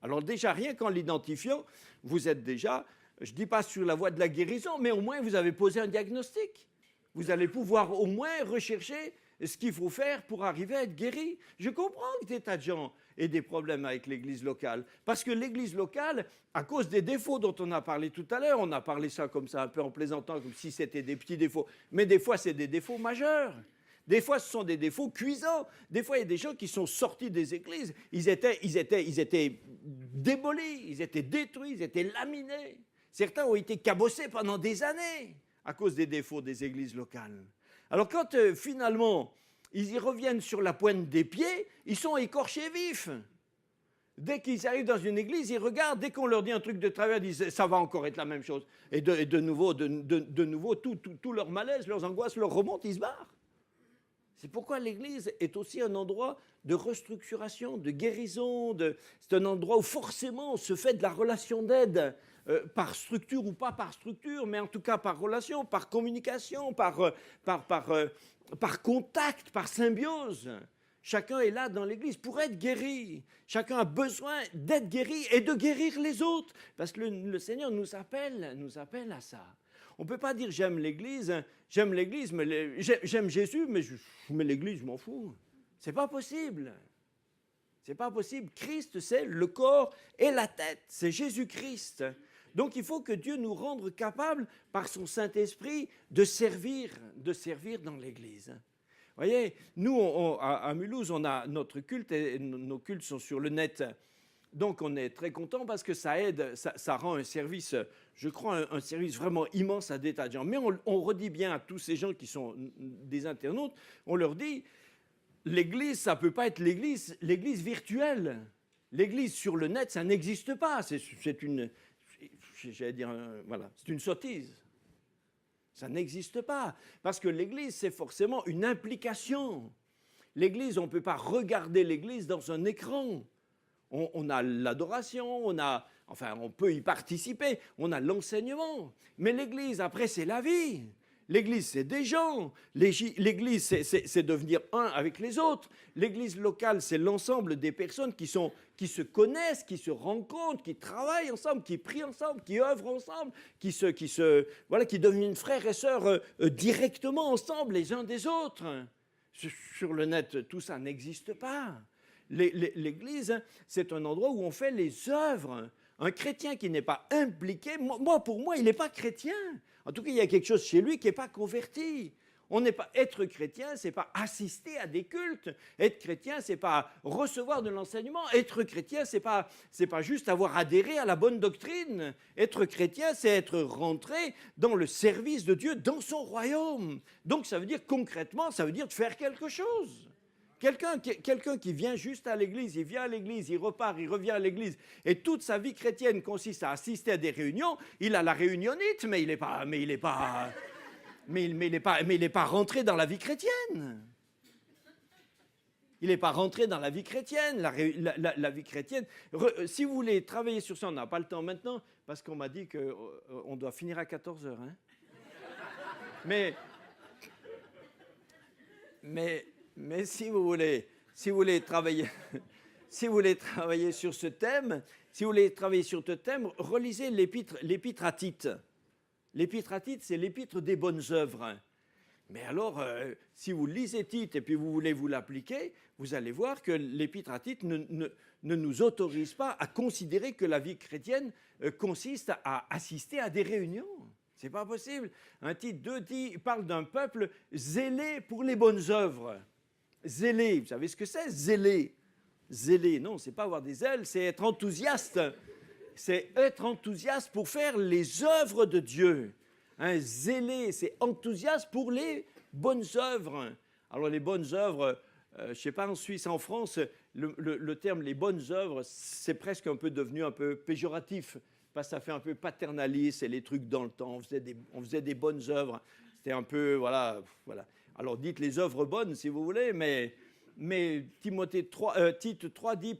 Alors déjà, rien qu'en l'identifiant, vous êtes déjà, je ne dis pas sur la voie de la guérison, mais au moins vous avez posé un diagnostic. Vous allez pouvoir au moins rechercher ce qu'il faut faire pour arriver à être guéri. Je comprends que des tas de gens, et des problèmes avec l'Église locale. Parce que l'Église locale, à cause des défauts dont on a parlé tout à l'heure, on a parlé ça comme ça un peu en plaisantant, comme si c'était des petits défauts, mais des fois c'est des défauts majeurs. Des fois, ce sont des défauts cuisants. Des fois, il y a des gens qui sont sortis des églises. Ils étaient démolis, ils étaient détruits, ils étaient laminés. Certains ont été cabossés pendant des années à cause des défauts des églises locales. Alors quand finalement, ils y reviennent sur la pointe des pieds, ils sont écorchés vifs. Dès qu'ils arrivent dans une église, ils regardent, dès qu'on leur dit un truc de travers, ils disent « ça va encore être la même chose ». Et de nouveau, tout leur malaise, leurs angoisses leur remontent, ils se barrent. C'est pourquoi l'Église est aussi un endroit de restructuration, de guérison. C'est un endroit où forcément on se fait de la relation d'aide, par structure ou pas par structure, mais en tout cas par relation, par communication, par contact, par symbiose. Chacun est là dans l'Église pour être guéri. Chacun a besoin d'être guéri et de guérir les autres. Parce que le Seigneur nous appelle à ça. On ne peut pas dire j'aime l'Église, mais j'aime Jésus, mais l'Église, je m'en fous. Ce n'est pas possible. C'est pas possible. Christ, c'est le corps et la tête. C'est Jésus-Christ. Donc il faut que Dieu nous rende capables, par son Saint-Esprit, de servir dans l'Église. Vous voyez, nous, à Mulhouse, on a notre culte, et nos cultes sont sur le net. Donc on est très content parce que ça aide, ça rend un service, je crois, un service vraiment immense à des tas de gens. Mais on redit bien à tous ces gens qui sont des internautes, on leur dit, l'Église, ça ne peut pas être l'Église virtuelle. L'Église sur le net, ça n'existe pas. C'est une sottise. Ça n'existe pas. Parce que l'Église, c'est forcément une implication. L'Église, on ne peut pas regarder l'Église dans un écran. On a l'adoration, on peut y participer, on a l'enseignement. Mais l'Église, après, c'est la vie. L'Église, c'est des gens. L'Église, c'est devenir un avec les autres. L'Église locale, c'est l'ensemble des personnes qui se connaissent, qui se rencontrent, qui travaillent ensemble, qui prient ensemble, qui œuvrent ensemble, qui deviennent frères et sœurs directement ensemble les uns des autres. Sur le net, tout ça n'existe pas. L'Église, c'est un endroit où on fait les œuvres. Un chrétien qui n'est pas impliqué, pour moi, il n'est pas chrétien. En tout cas, il y a quelque chose chez lui qui n'est pas converti. Être chrétien, ce n'est pas assister à des cultes. Être chrétien, ce n'est pas recevoir de l'enseignement. Être chrétien, ce n'est pas juste avoir adhéré à la bonne doctrine. Être chrétien, c'est être rentré dans le service de Dieu, dans son royaume. Donc, ça veut dire concrètement, ça veut dire de faire quelque chose. Quelqu'un qui vient juste à l'église, il vient à l'église, il repart, il revient à l'église, et toute sa vie chrétienne consiste à assister à des réunions, il a la réunionnite, mais il n'est pas rentré dans la vie chrétienne. Il n'est pas rentré dans la vie chrétienne, la vie chrétienne. Si vous voulez travailler sur ça, on n'a pas le temps maintenant, parce qu'on m'a dit qu'on doit finir à 14h. Hein. Mais si vous voulez travailler sur ce thème, relisez l'épître à Tite. L'épître à Tite, c'est l'épître des bonnes œuvres. Mais alors, si vous lisez Tite et puis vous voulez vous l'appliquer, vous allez voir que l'épître à Tite ne nous autorise pas à considérer que la vie chrétienne consiste à assister à des réunions. C'est pas possible. Tite 2 parle d'un peuple zélé pour les bonnes œuvres. Zélé, vous savez ce que c'est? Zélé. Zélé, non, c'est pas avoir des ailes, c'est être enthousiaste. C'est être enthousiaste pour faire les œuvres de Dieu. Zélé, c'est enthousiaste pour les bonnes œuvres. Alors les bonnes œuvres, je ne sais pas, en Suisse, en France, le terme les bonnes œuvres, c'est presque un peu devenu un peu péjoratif. Parce que ça fait un peu paternaliste, c'est les trucs dans le temps, on faisait des bonnes œuvres. C'était un peu, voilà. Alors dites les œuvres bonnes si vous voulez, mais Tite 3 dit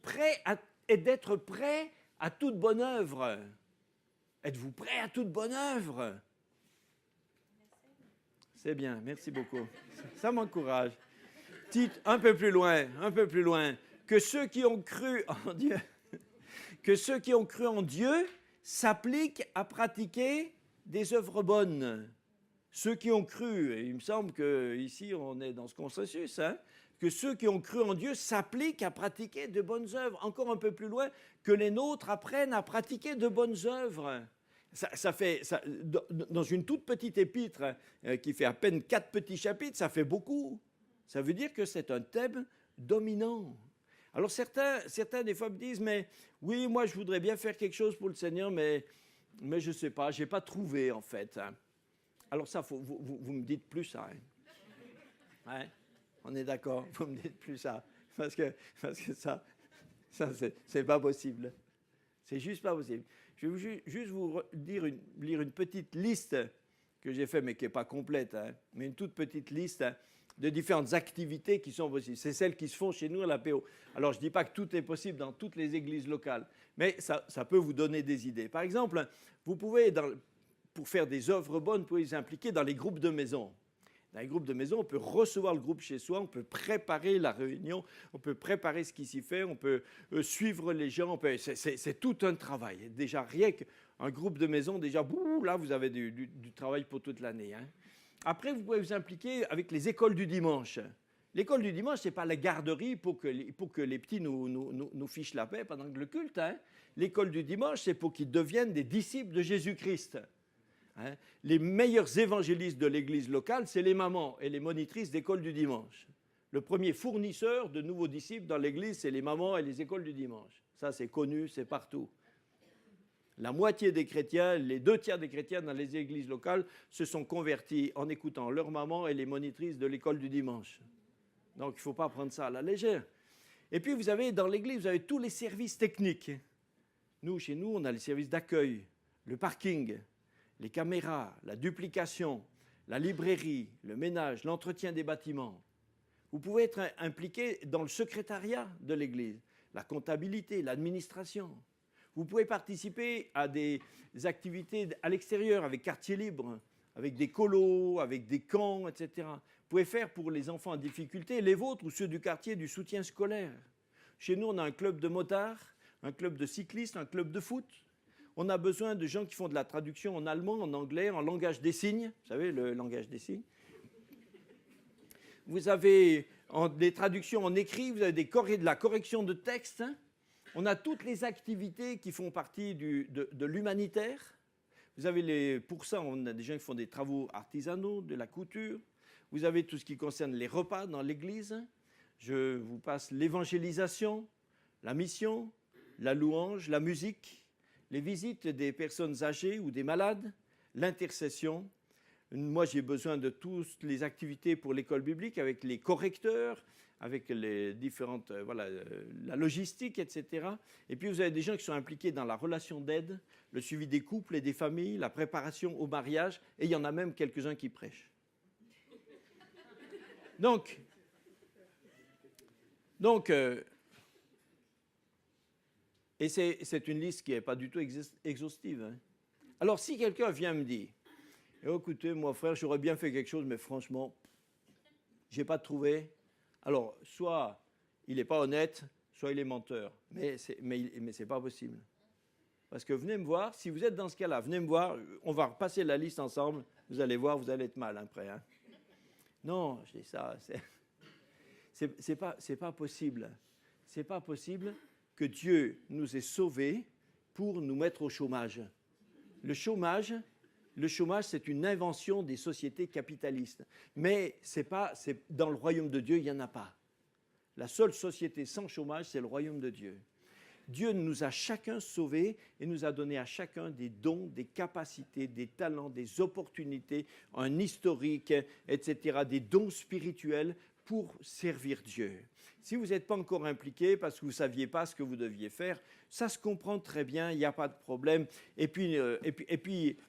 d'être prêt à toute bonne œuvre. Êtes-vous prêt à toute bonne œuvre? C'est bien, merci beaucoup. Ça m'encourage. Tite, un peu plus loin. Que ceux qui ont cru en Dieu s'appliquent à pratiquer des œuvres bonnes. Ceux qui ont cru, et il me semble qu'ici on est dans ce consensus, que ceux qui ont cru en Dieu s'appliquent à pratiquer de bonnes œuvres. Encore un peu plus loin, que les nôtres apprennent à pratiquer de bonnes œuvres. Dans une toute petite épître qui fait à peine 4 petits chapitres, ça fait beaucoup. Ça veut dire que c'est un thème dominant. Alors certains des fois me disent, mais oui, moi je voudrais bien faire quelque chose pour le Seigneur, mais je ne sais pas, je n'ai pas trouvé en fait. Alors ça, vous me dites plus ça. Hein? On est d'accord, vous me dites plus ça. Parce que ça c'est pas possible. C'est juste pas possible. Je vais juste vous lire une petite liste que j'ai faite, mais qui n'est pas complète, mais une toute petite liste de différentes activités qui sont possibles. C'est celles qui se font chez nous à l'APO. Alors, je ne dis pas que tout est possible dans toutes les églises locales, mais ça peut vous donner des idées. Par exemple, vous pouvez, pour faire des œuvres bonnes, vous pouvez vous impliquer dans les groupes de maison. Dans les groupes de maison, on peut recevoir le groupe chez soi, on peut préparer la réunion, on peut préparer ce qui s'y fait, on peut suivre les gens. C'est tout un travail. Déjà, rien qu'un groupe de maison, déjà, là, vous avez du travail pour toute l'année. Hein. Après, vous pouvez vous impliquer avec les écoles du dimanche. L'école du dimanche, ce n'est pas la garderie pour que les petits nous fichent la paix pendant le culte. Hein. L'école du dimanche, c'est pour qu'ils deviennent des disciples de Jésus-Christ. Hein. Les meilleurs évangélistes de l'église locale, c'est les mamans et les monitrices d'école du dimanche. Le premier fournisseur de nouveaux disciples dans l'église, c'est les mamans et les écoles du dimanche. Ça, c'est connu, c'est partout. La moitié des chrétiens, les 2 tiers des chrétiens dans les églises locales se sont convertis en écoutant leurs mamans et les monitrices de l'école du dimanche. Donc, il ne faut pas prendre ça à la légère. Et puis, dans l'église, vous avez tous les services techniques. Chez nous, on a les services d'accueil, le parking, les caméras, la duplication, la librairie, le ménage, l'entretien des bâtiments. Vous pouvez être impliqué dans le secrétariat de l'église, la comptabilité, l'administration. Vous pouvez participer à des activités à l'extérieur avec quartier libre, avec des colos, avec des camps, etc. Vous pouvez faire pour les enfants en difficulté, les vôtres ou ceux du quartier, du soutien scolaire. Chez nous, on a un club de motards, un club de cyclistes, un club de foot. On a besoin de gens qui font de la traduction en allemand, en anglais, en langage des signes. Vous savez, le langage des signes. Vous avez des traductions en écrit, vous avez de la correction de texte. On a toutes les activités qui font partie de l'humanitaire. Vous avez pour ça, on a des gens qui font des travaux artisanaux, de la couture. Vous avez tout ce qui concerne les repas dans l'église. Je vous passe l'évangélisation, la mission, la louange, la musique, les visites des personnes âgées ou des malades, l'intercession. Moi, j'ai besoin de toutes les activités pour l'école biblique avec les correcteurs, avec les différentes, la logistique, etc. Et puis, vous avez des gens qui sont impliqués dans la relation d'aide, le suivi des couples et des familles, la préparation au mariage, et il y en a même quelques-uns qui prêchent. Donc et c'est une liste qui n'est pas du tout exhaustive. Hein. Alors, si quelqu'un vient me dire, écoutez, moi, frère, j'aurais bien fait quelque chose, mais franchement, je n'ai pas trouvé. Alors, soit il n'est pas honnête, soit il est menteur. Mais ce n'est pas possible. Parce que venez me voir, si vous êtes dans ce cas-là, venez me voir, on va repasser la liste ensemble, vous allez voir, vous allez être mal après. Hein. Non, je dis ça, c'est pas possible. C'est pas possible que Dieu nous ait sauvés pour nous mettre au chômage. Le chômage, c'est une invention des sociétés capitalistes. Mais dans le royaume de Dieu, il n'y en a pas. La seule société sans chômage, c'est le royaume de Dieu. Dieu nous a chacun sauvés et nous a donné à chacun des dons, des capacités, des talents, des opportunités, un historique, etc., des dons spirituels pour servir Dieu. Si vous n'êtes pas encore impliqué parce que vous ne saviez pas ce que vous deviez faire, ça se comprend très bien, il n'y a pas de problème. Et puis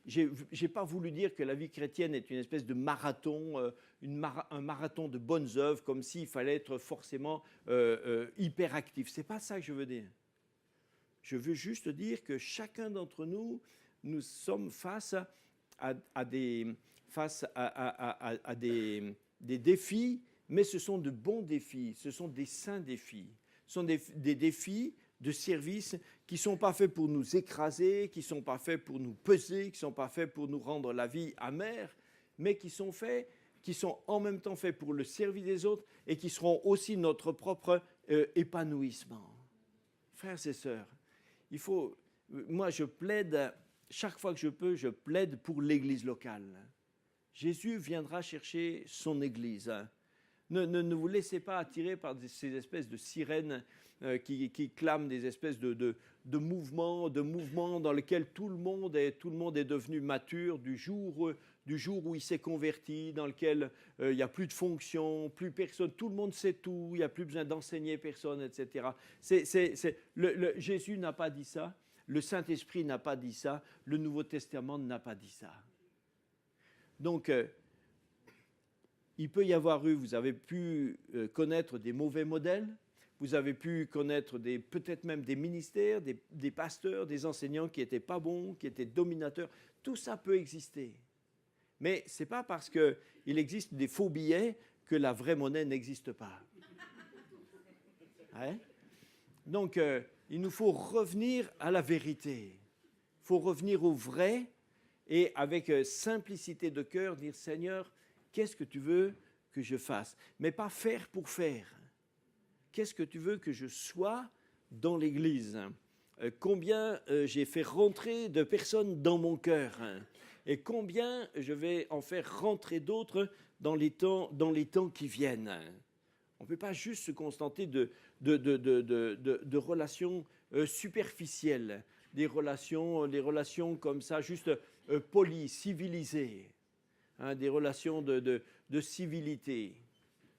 je n'ai pas voulu dire que la vie chrétienne est une espèce de marathon, un marathon de bonnes œuvres, comme s'il fallait être forcément hyper actif. Ce n'est pas ça que je veux dire. Je veux juste dire que chacun d'entre nous, nous sommes face à des défis, mais ce sont de bons défis, ce sont des saints défis. Ce sont des défis de service qui ne sont pas faits pour nous écraser, qui ne sont pas faits pour nous peser, qui ne sont pas faits pour nous rendre la vie amère, mais qui sont faits qui sont en même temps faits pour le service des autres et qui seront aussi notre propre épanouissement. Frères et sœurs, moi je plaide, chaque fois que je peux, je plaide pour l'Église locale. Jésus viendra chercher son Église. Ne vous laissez pas attirer par ces espèces de sirènes qui clament des espèces de mouvements dans lesquels tout le monde est devenu mature du jour où il s'est converti, dans lequel il n'y a plus de fonction, plus personne, tout le monde sait tout, il n'y a plus besoin d'enseigner personne, etc. Jésus n'a pas dit ça, le Saint-Esprit n'a pas dit ça, le Nouveau Testament n'a pas dit ça. Donc, il peut y avoir vous avez pu connaître des mauvais modèles, vous avez pu connaître peut-être même des ministères, des pasteurs, des enseignants qui n'étaient pas bons, qui étaient dominateurs. Tout ça peut exister. Mais ce n'est pas parce qu'il existe des faux billets que la vraie monnaie n'existe pas. Hein? Donc, il nous faut revenir à la vérité. Il faut revenir au vrai et avec simplicité de cœur dire « Seigneur, qu'est-ce que tu veux que je fasse ?» Mais pas faire pour faire. Qu'est-ce que tu veux que je sois dans l'Église ? Combien j'ai fait rentrer de personnes dans mon cœur ? Et combien je vais en faire rentrer d'autres dans les temps qui viennent ? On ne peut pas juste se contenter de relations superficielles, des relations comme ça, juste polies, civilisées. Hein, des relations de civilité.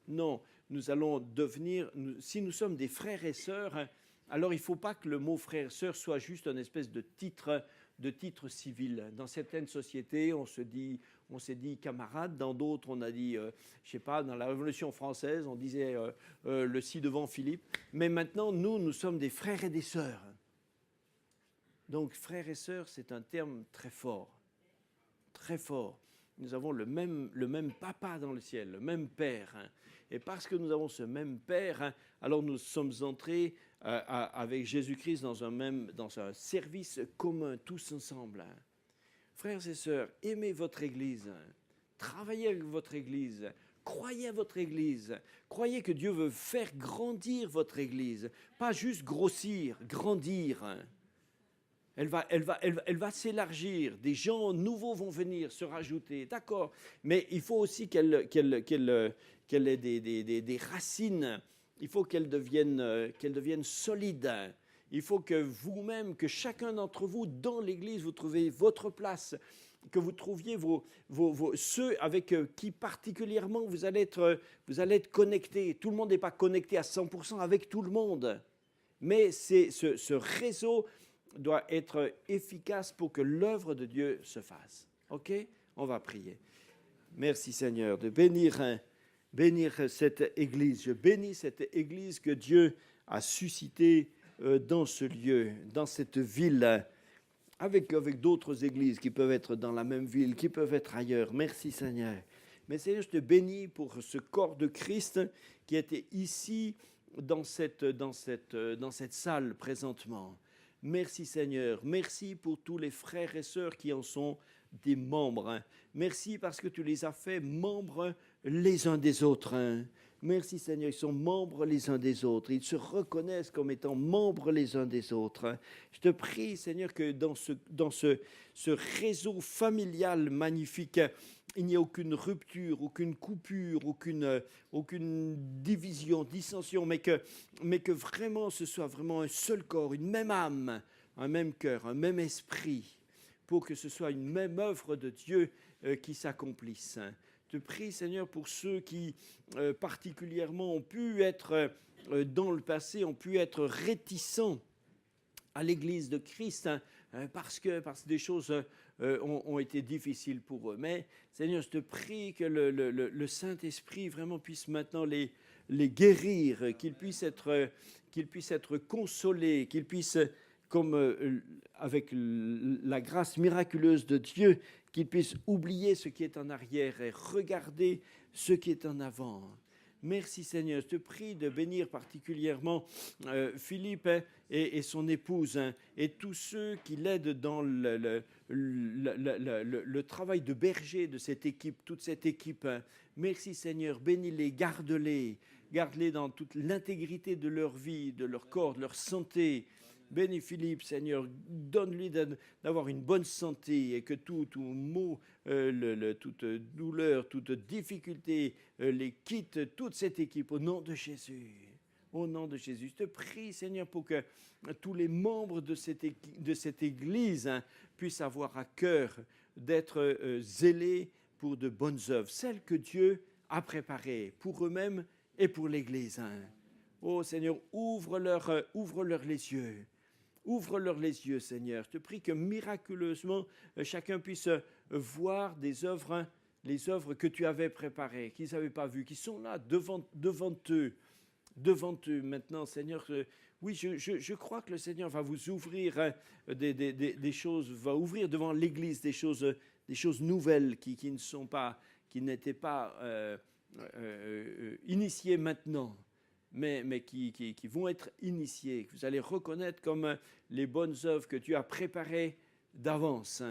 Non, nous allons devenir, si nous sommes des frères et sœurs, hein, alors il ne faut pas que le mot frère et sœur soit juste une espèce de titre civil. Dans certaines sociétés, on s'est dit camarade, dans d'autres, on a dit, je ne sais pas, dans la Révolution française, on disait le ci-devant Philippe. Mais maintenant, nous sommes des frères et des sœurs. Donc, frères et sœurs, c'est un terme très fort. Très fort. Nous avons le même papa dans le ciel, le même père. Hein. Et parce que nous avons ce même père, hein, alors nous sommes entrés avec Jésus-Christ dans un service commun, tous ensemble. Hein. Frères et sœurs, aimez votre Église. Hein. Travaillez avec votre Église. Croyez à votre Église. Croyez que Dieu veut faire grandir votre Église. Pas juste grossir, grandir. Hein. Elle va s'élargir, des gens nouveaux vont venir se rajouter, d'accord, mais il faut aussi qu'elle ait des racines, il faut qu'elle devienne solide, il faut que vous-même, que chacun d'entre vous dans l'Église, vous trouviez votre place, que vous trouviez ceux avec qui particulièrement vous allez être connectés. Tout le monde n'est pas connecté à 100% avec tout le monde, mais c'est ce réseau doit être efficace pour que l'œuvre de Dieu se fasse. OK ? On va prier. Merci Seigneur de bénir cette Église. Je bénis cette Église que Dieu a suscitée dans ce lieu, dans cette ville, avec d'autres églises qui peuvent être dans la même ville, qui peuvent être ailleurs. Merci Seigneur. Mais Seigneur, je te bénis pour ce corps de Christ qui était ici dans cette salle présentement. Merci Seigneur, merci pour tous les frères et sœurs qui en sont des membres. Merci parce que tu les as fait membres les uns des autres. Merci Seigneur, ils sont membres les uns des autres. Ils se reconnaissent comme étant membres les uns des autres. Je te prie Seigneur que dans ce réseau familial magnifique, il n'y a aucune rupture, aucune coupure, aucune division, dissension, mais que vraiment ce soit vraiment un seul corps, une même âme, un même cœur, un même esprit, pour que ce soit une même œuvre de Dieu qui s'accomplisse. Je te prie, Seigneur, pour ceux qui particulièrement ont pu être dans le passé, ont pu être réticents à l'Église de Christ, parce que des choses ont été difficiles pour eux. Mais Seigneur, je te prie que le Saint-Esprit vraiment puisse maintenant les guérir, qu'ils puissent être consolés, qu'ils puissent, comme avec la grâce miraculeuse de Dieu, qu'ils puissent oublier ce qui est en arrière et regarder ce qui est en avant. Merci Seigneur. Je te prie de bénir particulièrement Philippe et son épouse et tous ceux qui l'aident dans le travail de berger de cette équipe, toute cette équipe. Merci Seigneur. Bénis-les, garde-les. Garde-les dans toute l'intégrité de leur vie, de leur corps, de leur santé. Bénis Philippe, Seigneur, donne-lui d'avoir une bonne santé et que tout mot, toute douleur, toute difficulté les quitte, toute cette équipe, au nom de Jésus. Au nom de Jésus, je te prie, Seigneur, pour que tous les membres de cette Église puissent avoir à cœur d'être zélés pour de bonnes œuvres, celles que Dieu a préparées pour eux-mêmes et pour l'Église. Oh Seigneur, ouvre-leur les yeux. Ouvre-leur les yeux, Seigneur. Je te prie que miraculeusement, chacun puisse voir les œuvres que tu avais préparées, qu'ils n'avaient pas vues, qui sont là devant eux maintenant, Seigneur. Oui, je crois que le Seigneur va vous ouvrir des choses, va ouvrir devant l'Église des choses nouvelles qui n'étaient pas initiées maintenant. Mais qui vont être initiés, que vous allez reconnaître comme les bonnes œuvres que tu as préparées d'avance,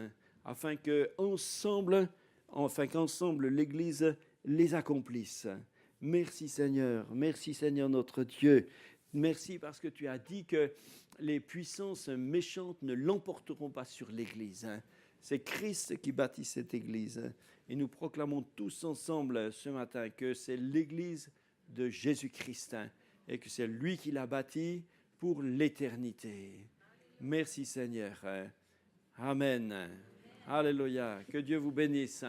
afin qu'ensemble, l'Église les accomplisse. Merci Seigneur notre Dieu. Merci parce que tu as dit que les puissances méchantes ne l'emporteront pas sur l'Église. C'est Christ qui bâtit cette Église. Et nous proclamons tous ensemble ce matin que c'est l'Église de Jésus-Christ et que c'est lui qui l'a bâti pour l'éternité. Merci Seigneur. Amen. Alléluia. Que Dieu vous bénisse.